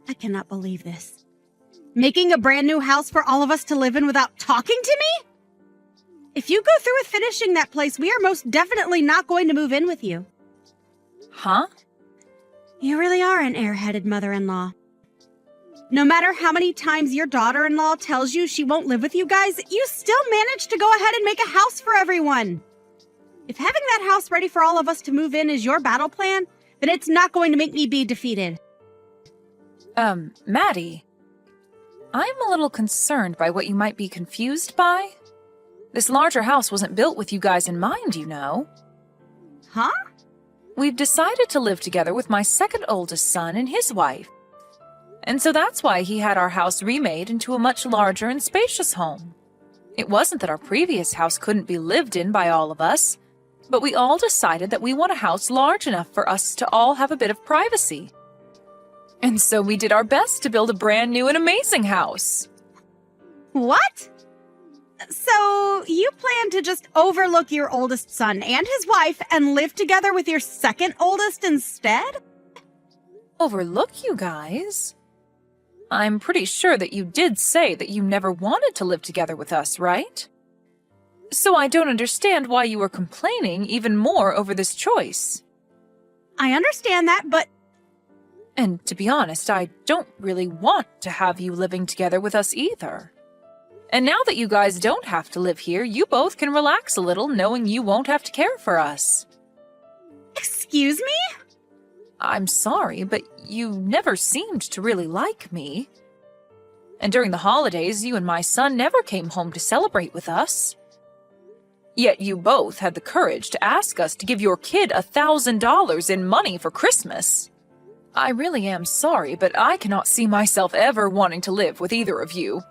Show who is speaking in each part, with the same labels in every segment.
Speaker 1: I cannot believe this. Making a brand new house for all of us to live in without talking to me? If you go through with finishing that place, we are most definitely not going to move in with you.
Speaker 2: Huh?
Speaker 1: You really are an airheaded mother-in-law. No matter how many times your daughter-in-law tells you she won't live with you guys, you still manage to go ahead and make a house for everyone. If having that house ready for all of us to move in is your battle plan, then it's not going to make me be defeated.
Speaker 2: Maddie, I'm a little concerned by what you might be confused by. This larger house wasn't built with you guys in mind, you know.
Speaker 1: Huh?
Speaker 2: We've decided to live together with my second oldest son and his wife. And so that's why he had our house remade into a much larger and spacious home. It wasn't that our previous house couldn't be lived in by all of us, but we all decided that we want a house large enough for us to all have a bit of privacy. And so we did our best to build a brand new and amazing house.
Speaker 1: What? So you plan to just overlook your oldest son and his wife and live together with your second oldest instead?
Speaker 2: Overlook you guys? I'm pretty sure that you did say that you never wanted to live together with us, right? So I don't understand why you are complaining even more over this choice.
Speaker 1: I understand that, but...
Speaker 2: And to be honest, I don't really want to have you living together with us either. And now that you guys don't have to live here, you both can relax a little knowing you won't have to care for us.
Speaker 1: Excuse me?
Speaker 2: I'm sorry, but you never seemed to really like me. And during the holidays, you and my son never came home to celebrate with us. Yet you both had the courage to ask us to give your kid $1,000 in money for Christmas. I really am sorry, but I cannot see myself ever wanting to live with either of you.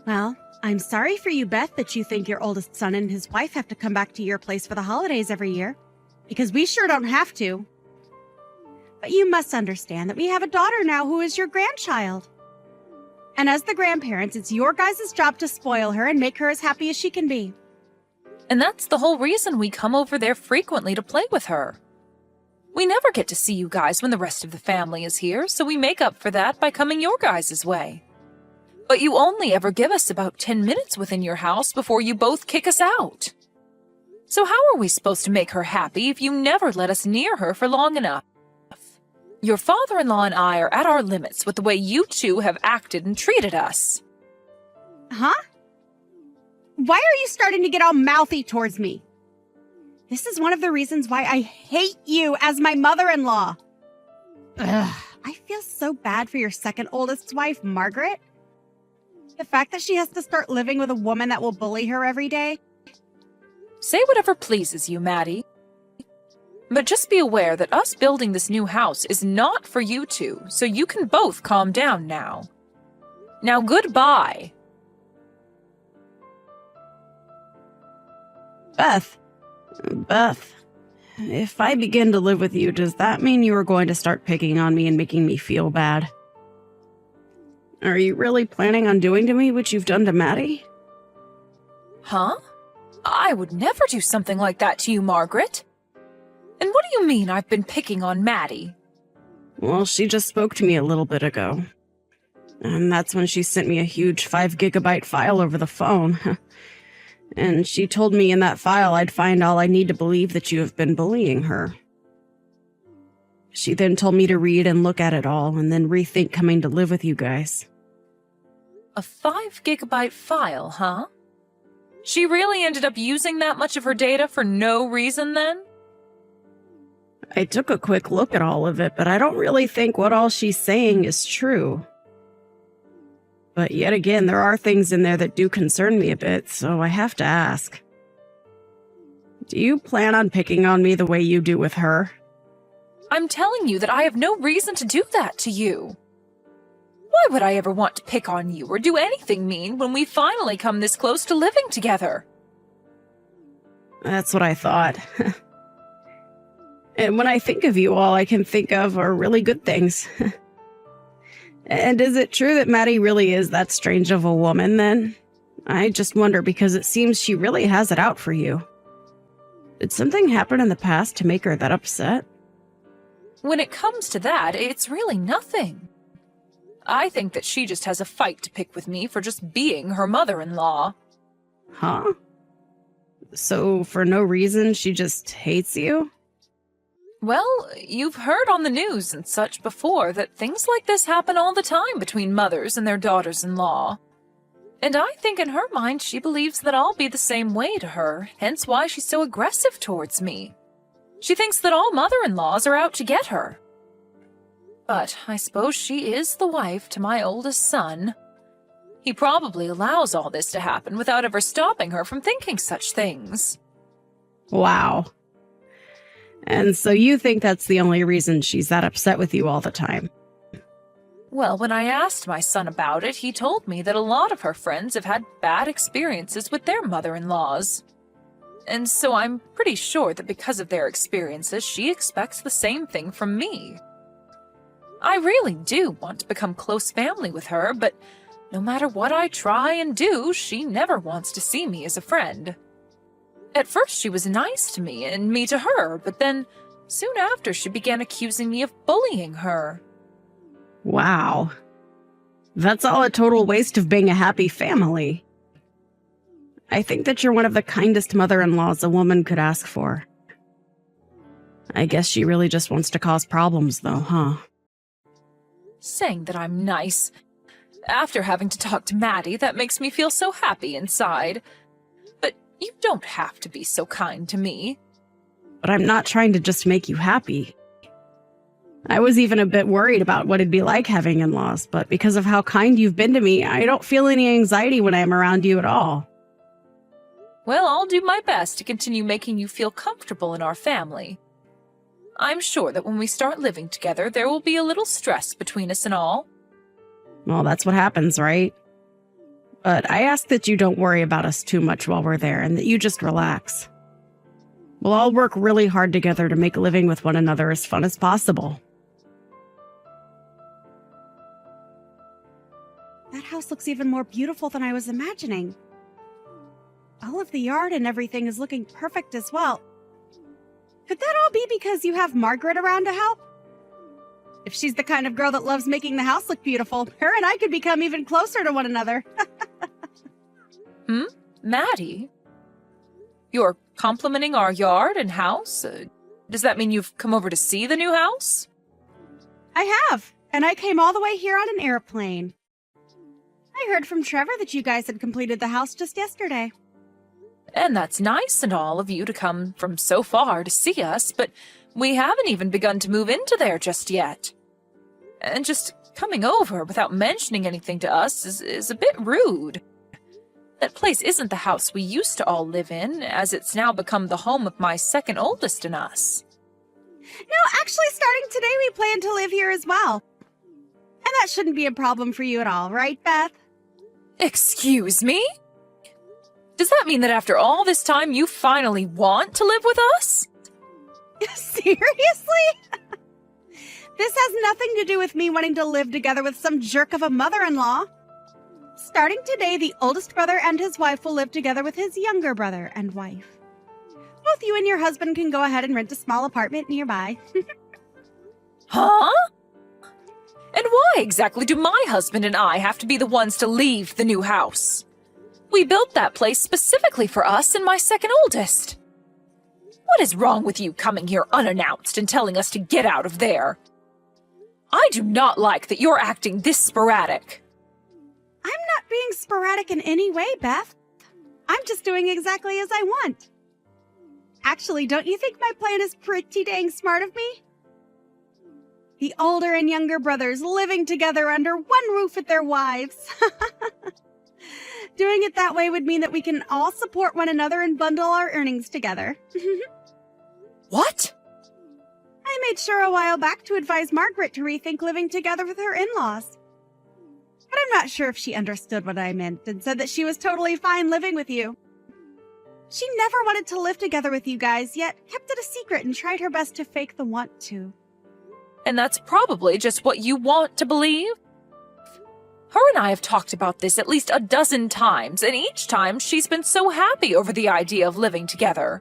Speaker 1: Well, I'm sorry for you, Beth, that you think your oldest son and his wife have to come back to your place for the holidays every year, because we sure don't have to. But you must understand that we have a daughter now who is your grandchild. And as the grandparents, it's your guys' job to spoil her and make her as happy as she can be.
Speaker 2: And that's the whole reason we come over there frequently to play with her. We never get to see you guys when the rest of the family is here, so we make up for that by coming your guys' way. But you only ever give us about 10 minutes within your house before you both kick us out. So how are we supposed to make her happy if you never let us near her for long enough? Your father-in-law and I are at our limits with the way you two have acted and treated us.
Speaker 1: Huh? Why are you starting to get all mouthy towards me? This is one of the reasons why I hate you as my mother-in-law. Ugh, I feel so bad for your second oldest wife, Margaret. The fact that she has to start living with a woman that will bully her every day.
Speaker 2: Say whatever pleases you, Maddie. But just be aware that us building this new house is not for you two, so you can both calm down now. Now, goodbye.
Speaker 1: Beth, if I begin to live with you, does that mean you are going to start picking on me and making me feel bad? Are you really planning on doing to me what you've done to Maddie?
Speaker 2: Huh? I would never do something like that to you, Margaret. And what do you mean I've been picking on Maddie?
Speaker 1: Well, she just spoke to me a little bit ago. And that's when she sent me a huge 5-gigabyte file over the phone. And she told me in that file I'd find all I need to believe that you have been bullying her. She then told me to read and look at it all and then rethink coming to live with you guys.
Speaker 2: A 5-gigabyte file, huh? She really ended up using that much of her data for no reason then?
Speaker 1: I took a quick look at all of it, but I don't really think what all she's saying is true. But yet again, there are things in there that do concern me a bit, so I have to ask. Do you plan on picking on me the way you do with her?
Speaker 2: I'm telling you that I have no reason to do that to you. Why would I ever want to pick on you or do anything mean when we finally come this close to living together?
Speaker 1: That's what I thought. And when I think of you, all I can think of are really good things. And is it true that Maddie really is that strange of a woman, then? I just wonder because it seems she really has it out for you. Did something happen in the past to make her that upset?
Speaker 2: When it comes to that, it's really nothing. I think that she just has a fight to pick with me for just being her mother-in-law.
Speaker 1: Huh? So, for no reason, she just hates you?
Speaker 2: Well, you've heard on the news and such before that things like this happen all the time between mothers and their daughters-in-law. And I think in her mind she believes that I'll be the same way to her, hence why she's so aggressive towards me. She thinks that all mother-in-laws are out to get her. But I suppose she is the wife to my oldest son. He probably allows all this to happen without ever stopping her from thinking such things.
Speaker 1: Wow. And so you think that's the only reason she's that upset with you all the time?
Speaker 2: Well, when I asked my son about it, he told me that a lot of her friends have had bad experiences with their mother-in-laws. And so I'm pretty sure that because of their experiences, she expects the same thing from me. I really do want to become close family with her, but no matter what I try and do, she never wants to see me as a friend. At first she was nice to me and me to her, but then soon after she began accusing me of bullying her.
Speaker 1: Wow. That's all a total waste of being a happy family. I think that you're one of the kindest mother-in-laws a woman could ask for. I guess she really just wants to cause problems, though, huh?
Speaker 2: Saying that I'm nice. After having to talk to Maddie, that makes me feel so happy inside. But you don't have to be so kind to me.
Speaker 1: But I'm not trying to just make you happy. I was even a bit worried about what it'd be like having in-laws, but because of how kind you've been to me, I don't feel any anxiety when I'm around you at all.
Speaker 2: Well, I'll do my best to continue making you feel comfortable in our family. I'm sure that when we start living together, there will be a little stress between us and all.
Speaker 1: Well, that's what happens, right? But I ask that you don't worry about us too much while we're there and that you just relax. We'll all work really hard together to make living with one another as fun as possible.
Speaker 3: That house looks even more beautiful than I was imagining. All of the yard and everything is looking perfect as well. Could that all be because you have Margaret around to help? If she's the kind of girl that loves making the house look beautiful, her and I could become even closer to one another.
Speaker 2: Maddie? You're complimenting our yard and house? Does that mean you've come over to see the new house?
Speaker 3: I have, and I came all the way here on an airplane. I heard from Trevor that you guys had completed the house just yesterday.
Speaker 2: And that's nice and all of you to come from so far to see us, but we haven't even begun to move into there just yet. And just coming over without mentioning anything to us is a bit rude. That place isn't the house we used to all live in, as it's now become the home of my second oldest and us.
Speaker 3: No, actually, starting today, we plan to live here as well. And that shouldn't be a problem for you at all, right, Beth?
Speaker 2: Excuse me? Does that mean that after all this time you finally want to live with us?
Speaker 3: Seriously? This has nothing to do with me wanting to live together with some jerk of a mother-in-law. Starting today, the oldest brother and his wife will live together with his younger brother and wife. Both you and your husband can go ahead and rent a small apartment nearby.
Speaker 2: Huh? And why exactly do my husband and I have to be the ones to leave the new house? We built that place specifically for us and my second oldest. What is wrong with you coming here unannounced and telling us to get out of there? I do not like that you're acting this sporadic.
Speaker 3: I'm not being sporadic in any way, Beth. I'm just doing exactly as I want. Actually, don't you think my plan is pretty dang smart of me? The older and younger brothers living together under one roof with their wives. Doing it that way would mean that we can all support one another and bundle our earnings together.
Speaker 2: What?
Speaker 3: I made sure a while back to advise Margaret to rethink living together with her in-laws. But I'm not sure if she understood what I meant and said that she was totally fine living with you. She never wanted to live together with you guys, yet kept it a secret and tried her best to fake the want to.
Speaker 2: And that's probably just what you want to believe? Her and I have talked about this at least a dozen times, and each time she's been so happy over the idea of living together.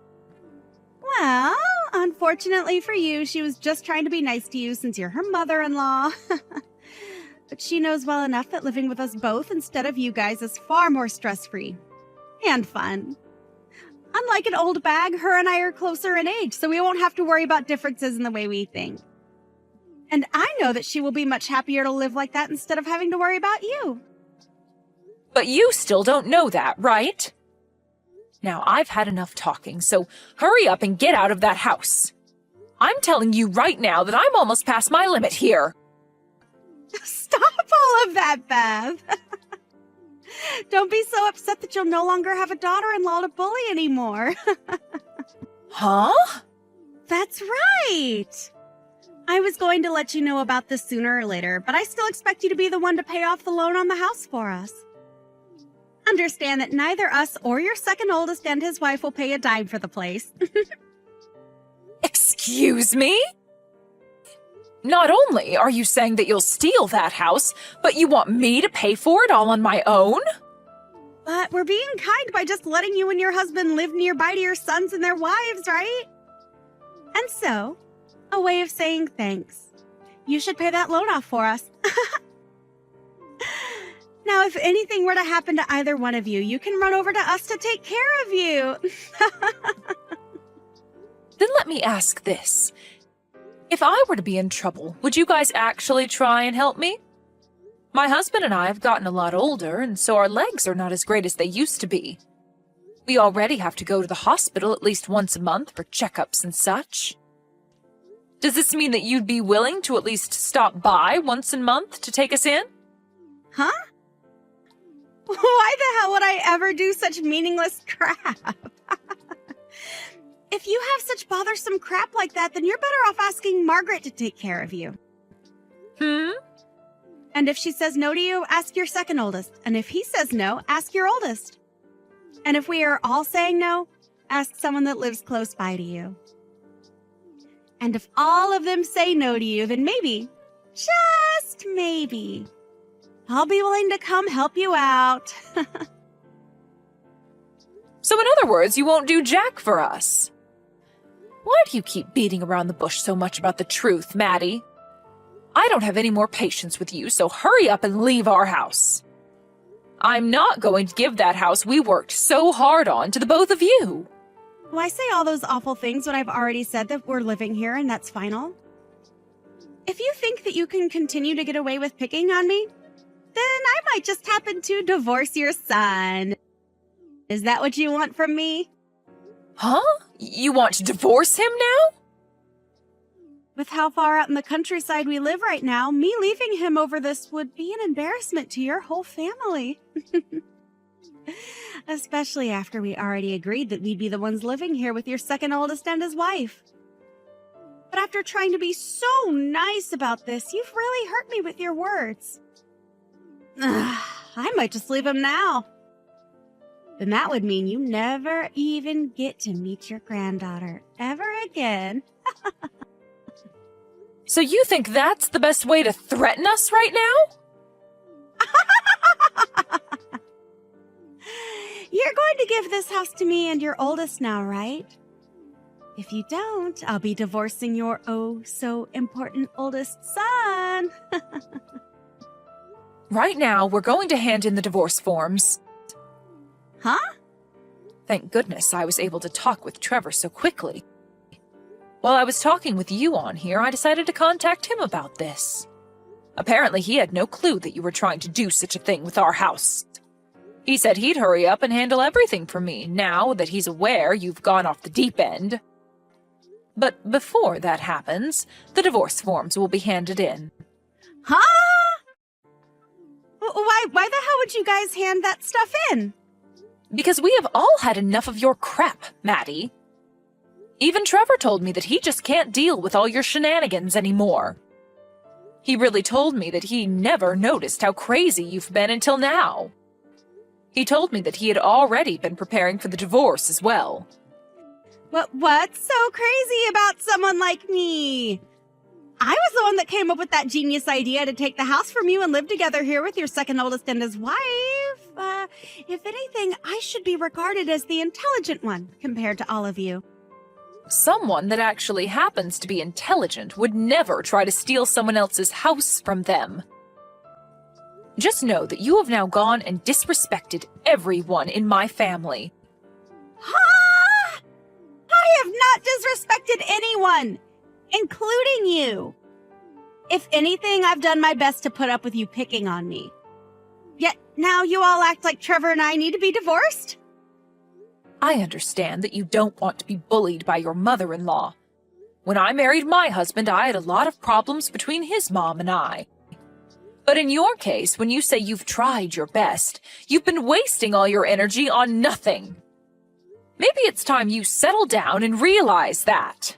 Speaker 3: Well, unfortunately for you, she was just trying to be nice to you since you're her mother-in-law. but she knows well enough that living with us both instead of you guys is far more stress-free and fun. Unlike an old bag, her and I are closer in age, so we won't have to worry about differences in the way we think. And I know that she will be much happier to live like that instead of having to worry about you.
Speaker 2: But you still don't know that, right? Now, I've had enough talking, so hurry up and get out of that house. I'm telling you right now that I'm almost past my limit here.
Speaker 3: Stop all of that, Bev. Don't be so upset that you'll no longer have a daughter-in-law to bully anymore.
Speaker 2: Huh?
Speaker 3: That's right. I was going to let you know about this sooner or later, but I still expect you to be the one to pay off the loan on the house for us. Understand that neither us or your second oldest and his wife will pay a dime for the place.
Speaker 2: Excuse me? Not only are you saying that you'll steal that house, but you want me to pay for it all on my own?
Speaker 3: But we're being kind by just letting you and your husband live nearby to your sons and their wives, right? And so, a way of saying thanks. You should pay that loan off for us. Now, if anything were to happen to either one of you, you can run over to us to take care of you.
Speaker 2: Then let me ask this. If I were to be in trouble, would you guys actually try and help me? My husband and I have gotten a lot older, and so our legs are not as great as they used to be. We already have to go to the hospital at least once a month for checkups and such. Does this mean that you'd be willing to at least stop by once a month to take us in?
Speaker 3: Huh? Why the hell would I ever do such meaningless crap? If you have such bothersome crap like that, then you're better off asking Margaret to take care of you. And if she says no to you, ask your second oldest. And if he says no, ask your oldest. And if we are all saying no, ask someone that lives close by to you. And if all of them say no to you, then maybe, just maybe, I'll be willing to come help you out.
Speaker 2: So in other words, you won't do jack for us. Why do you keep beating around the bush so much about the truth, Maddie? I don't have any more patience with you, so hurry up and leave our house. I'm not going to give that house we worked so hard on to the both of you.
Speaker 3: Why say all those awful things when I've already said that we're living here and that's final? If you think that you can continue to get away with picking on me, then I might just happen to divorce your son. Is that what you want from me?
Speaker 2: Huh? You want to divorce him now?
Speaker 3: With how far out in the countryside we live right now, me leaving him over this would be an embarrassment to your whole family. Especially after we already agreed that we'd be the ones living here with your second oldest and his wife. But after trying to be so nice about this, you've really hurt me with your words. I might just leave him now. Then that would mean you never even get to meet your granddaughter ever again.
Speaker 2: So you think that's the best way to threaten us right now?
Speaker 3: You're going to give this house to me and your oldest now, right? If you don't, I'll be divorcing your oh-so-important oldest son.
Speaker 2: Right now, we're going to hand in the divorce forms.
Speaker 3: Huh?
Speaker 2: Thank goodness I was able to talk with Trevor so quickly. While I was talking with you on here, I decided to contact him about this. Apparently, he had no clue that you were trying to do such a thing with our house. He said he'd hurry up and handle everything for me now that he's aware you've gone off the deep end. But before that happens, the divorce forms will be handed in.
Speaker 3: Huh? Why the hell would you guys hand that stuff in?
Speaker 2: Because we have all had enough of your crap, Maddie. Even Trevor told me that he just can't deal with all your shenanigans anymore. He really told me that he never noticed how crazy you've been until now. He told me that he had already been preparing for the divorce as well.
Speaker 3: What's so crazy about someone like me? I was the one that came up with that genius idea to take the house from you and live together here with your second oldest and his wife. If anything, I should be regarded as the intelligent one compared to all of you.
Speaker 2: Someone that actually happens to be intelligent would never try to steal someone else's house from them. Just know that you have now gone and disrespected everyone in my family.
Speaker 3: Huh? I have not disrespected anyone, including you. If anything, I've done my best to put up with you picking on me. Yet now you all act like Trevor and I need to be divorced?
Speaker 2: I understand that you don't want to be bullied by your mother-in-law. When I married my husband, I had a lot of problems between his mom and I. But in your case, when you say you've tried your best, you've been wasting all your energy on nothing. Maybe it's time you settle down and realize that.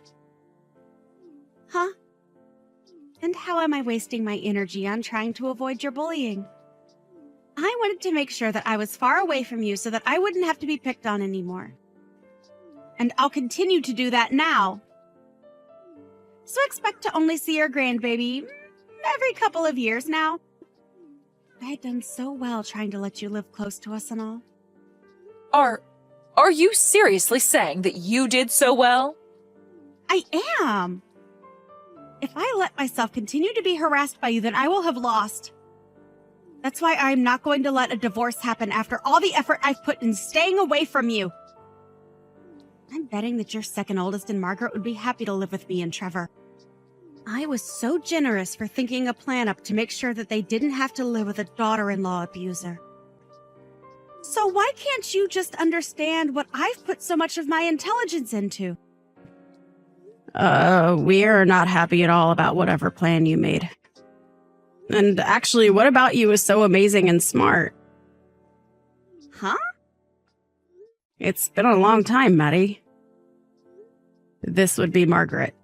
Speaker 3: Huh? And how am I wasting my energy on trying to avoid your bullying? I wanted to make sure that I was far away from you so that I wouldn't have to be picked on anymore. And I'll continue to do that now. So expect to only see your grandbaby every couple of years now. I had done so well trying to let you live close to us and all.
Speaker 2: Are you seriously saying that you did so well?
Speaker 3: I am. If I let myself continue to be harassed by you, then I will have lost. That's why I'm not going to let a divorce happen after all the effort I've put in staying away from you. I'm betting that your second oldest and Margaret would be happy to live with me and Trevor. I was so generous for thinking a plan up to make sure that they didn't have to live with a daughter-in-law abuser. So why can't you just understand what I've put so much of my intelligence into?
Speaker 1: We're not happy at all about whatever plan you made. And actually, what about you is so amazing and smart?
Speaker 3: Huh?
Speaker 1: It's been a long time, Maddie. This would be Margaret.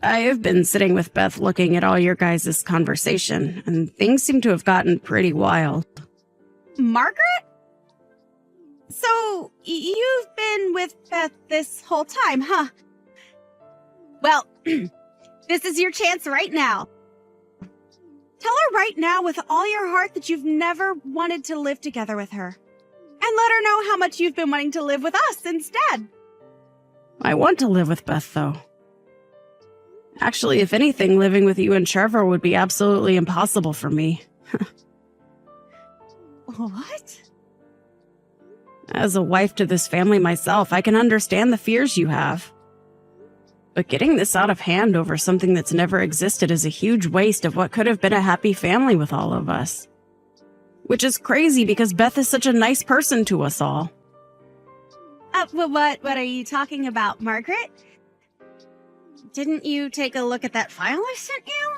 Speaker 1: I have been sitting with Beth looking at all your guys' conversation, and things seem to have gotten pretty wild.
Speaker 3: Margaret? So, you've been with Beth this whole time, huh? Well, this is your chance right now. Tell her right now with all your heart that you've never wanted to live together with her. And let her know how much you've been wanting to live with us instead.
Speaker 1: I want to live with Beth, though. Actually, if anything, living with you and Trevor would be absolutely impossible for me.
Speaker 3: What?
Speaker 1: As a wife to this family myself, I can understand the fears you have. But getting this out of hand over something that's never existed is a huge waste of what could have been a happy family with all of us. Which is crazy because Beth is such a nice person to us all.
Speaker 3: What are you talking about, Margaret? Didn't you take a look at that file I sent you?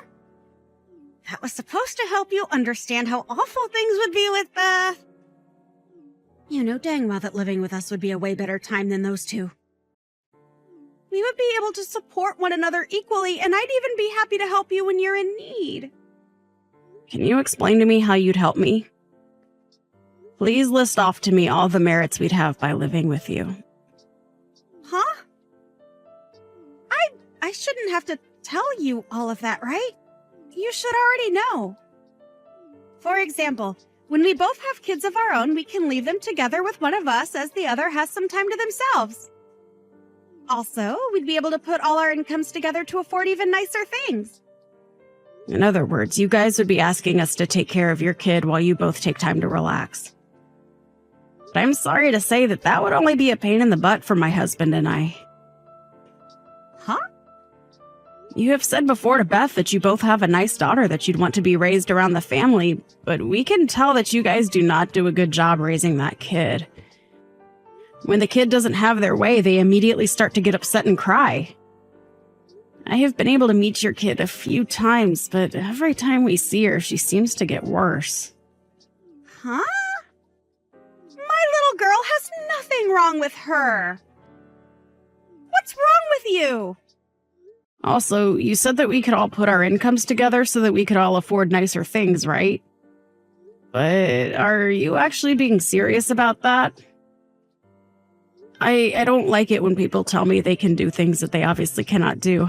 Speaker 3: That was supposed to help you understand how awful things would be with Beth. You know dang well that living with us would be a way better time than those two. We would be able to support one another equally, and I'd even be happy to help you when you're in need.
Speaker 1: Can you explain to me how you'd help me? Please list off to me all the merits we'd have by living with you.
Speaker 3: Huh? I shouldn't have to tell you all of that, right? You should already know. For example, when we both have kids of our own, we can leave them together with one of us as the other has some time to themselves. Also, we'd be able to put all our incomes together to afford even nicer things.
Speaker 1: In other words, you guys would be asking us to take care of your kid while you both take time to relax. But I'm sorry to say that would only be a pain in the butt for my husband and I.
Speaker 3: Huh?
Speaker 1: You have said before to Beth that you both have a nice daughter that you'd want to be raised around the family, but we can tell that you guys do not do a good job raising that kid. When the kid doesn't have their way, they immediately start to get upset and cry. I have been able to meet your kid a few times, but every time we see her, she seems to get worse.
Speaker 3: Huh? My little girl has nothing wrong with her. What's wrong with you?
Speaker 1: Also, you said that we could all put our incomes together so that we could all afford nicer things, right? But are you actually being serious about that? I don't like it when people tell me they can do things that they obviously cannot do.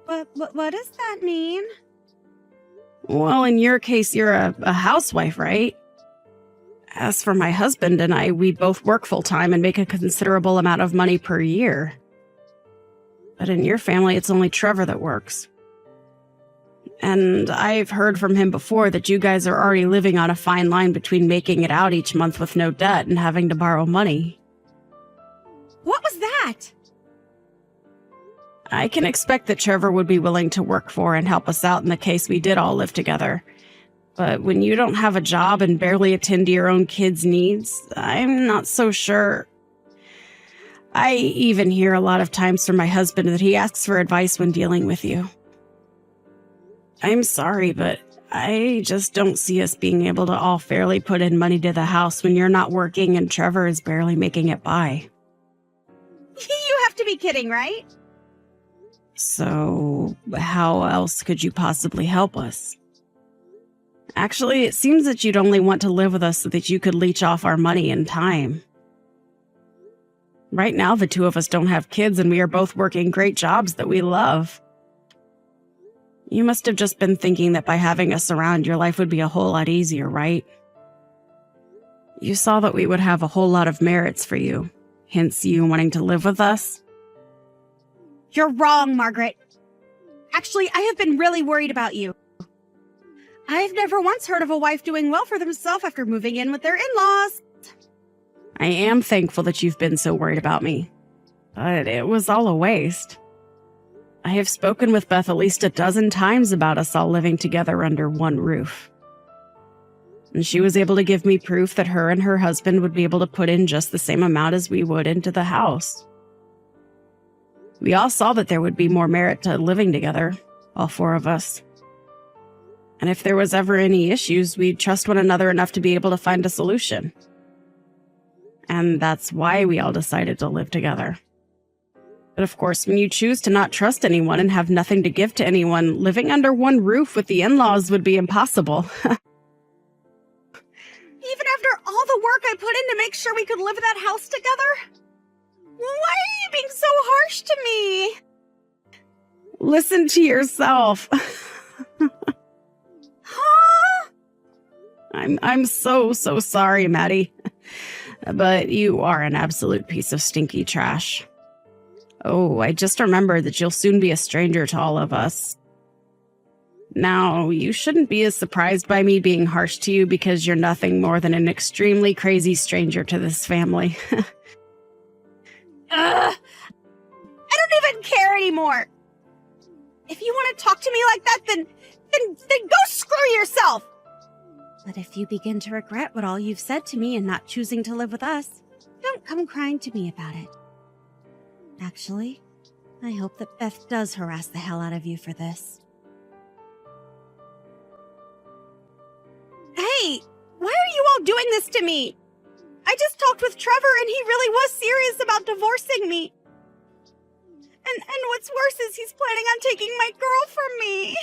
Speaker 3: What does that mean?
Speaker 1: Well, in your case, you're a housewife, right? As for my husband and I, we both work full-time and make a considerable amount of money per year. But in your family, it's only Trevor that works. And I've heard from him before that you guys are already living on a fine line between making it out each month with no debt and having to borrow money.
Speaker 3: What was that?
Speaker 1: I can expect that Trevor would be willing to work for and help us out in the case we did all live together. But when you don't have a job and barely attend to your own kids' needs, I'm not so sure. I even hear a lot of times from my husband that he asks for advice when dealing with you. I'm sorry, but I just don't see us being able to all fairly put in money to the house when you're not working and Trevor is barely making it by.
Speaker 3: You have to be kidding, right?
Speaker 1: So, how else could you possibly help us? Actually, it seems that you'd only want to live with us so that you could leech off our money and time. Right now, the two of us don't have kids and we are both working great jobs that we love. You must have just been thinking that by having us around, your life would be a whole lot easier, right? You saw that we would have a whole lot of merits for you, hence you wanting to live with us.
Speaker 3: You're wrong, Margaret. Actually, I have been really worried about you. I've never once heard of a wife doing well for themselves after moving in with their in-laws.
Speaker 1: I am thankful that you've been so worried about me, but it was all a waste. I have spoken with Beth at least a dozen times about us all living together under one roof. And she was able to give me proof that her and her husband would be able to put in just the same amount as we would into the house. We all saw that there would be more merit to living together, all four of us. And if there was ever any issues, we'd trust one another enough to be able to find a solution. And that's why we all decided to live together. But of course, when you choose to not trust anyone and have nothing to give to anyone, living under one roof with the in-laws would be impossible.
Speaker 3: Even after all the work I put in to make sure we could live in that house together? Why are you being so harsh to me?
Speaker 1: Listen to yourself.
Speaker 3: Huh?
Speaker 1: I'm so sorry, Maddie. But you are an absolute piece of stinky trash. Oh, I just remembered that you'll soon be a stranger to all of us. Now, you shouldn't be as surprised by me being harsh to you because you're nothing more than an extremely crazy stranger to this family.
Speaker 3: I don't even care anymore. If you want to talk to me like that, then go screw yourself. But if you begin to regret what all you've said to me and not choosing to live with us, don't come crying to me about it. Actually, I hope that Beth does harass the hell out of you for this. Hey, why are you all doing this to me? I just talked with Trevor and he really was serious about divorcing me. And what's worse is he's planning on taking my girl from me.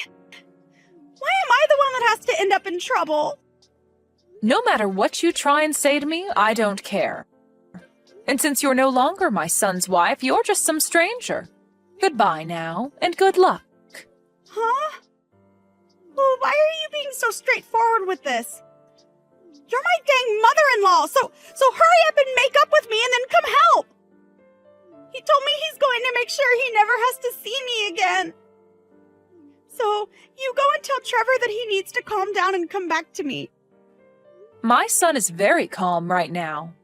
Speaker 3: Why am I the one that has to end up in trouble?
Speaker 2: No matter what you try and say to me, I don't care. And since you're no longer my son's wife, you're just some stranger. Goodbye now, and good luck.
Speaker 3: Huh? Well, why are you being so straightforward with this? You're my dang mother-in-law, so hurry up and make up with me and then come help. He told me he's going to make sure he never has to see me again. So, you go and tell Trevor that he needs to calm down and come back to me.
Speaker 2: My son is very calm right now.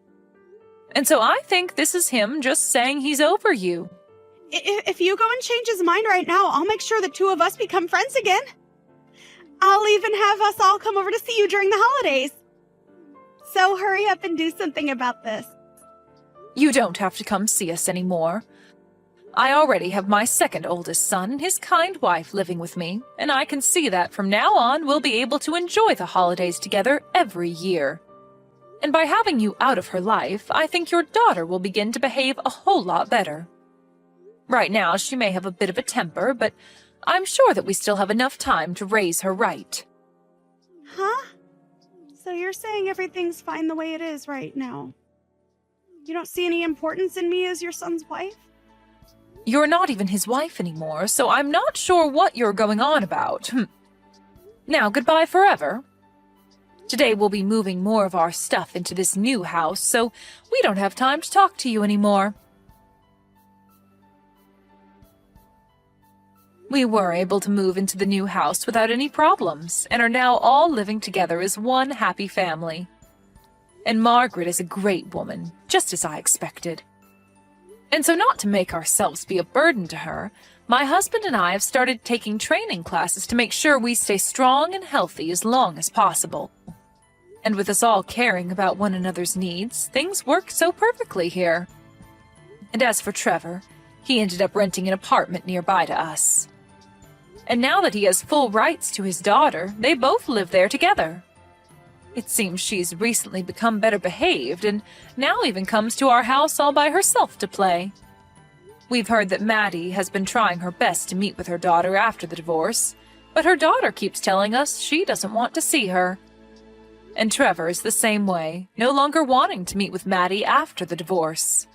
Speaker 2: And so I think this is him just saying he's over you.
Speaker 3: If you go and change his mind right now, I'll make sure the two of us become friends again. I'll even have us all come over to see you during the holidays. So hurry up and do something about this.
Speaker 2: You don't have to come see us anymore. I already have my second oldest son and his kind wife living with me, and I can see that from now on we'll be able to enjoy the holidays together every year. And by having you out of her life, I think your daughter will begin to behave a whole lot better. Right now, she may have a bit of a temper, but I'm sure that we still have enough time to raise her right.
Speaker 3: Huh? So you're saying everything's fine the way it is right now? You don't see any importance in me as your son's wife?
Speaker 2: You're not even his wife anymore, so I'm not sure what you're going on about. Now, goodbye forever. Today we'll be moving more of our stuff into this new house, so we don't have time to talk to you anymore. We were able to move into the new house without any problems and are now all living together as one happy family. And Margaret is a great woman, just as I expected. And so, not to make ourselves be a burden to her, my husband and I have started taking training classes to make sure we stay strong and healthy as long as possible. And with us all caring about one another's needs, things work so perfectly here. And as for Trevor, he ended up renting an apartment nearby to us. And now that he has full rights to his daughter, they both live there together. It seems she's recently become better behaved and now even comes to our house all by herself to play. We've heard that Maddie has been trying her best to meet with her daughter after the divorce, but her daughter keeps telling us she doesn't want to see her. And Trevor is the same way, no longer wanting to meet with Maddie after the divorce.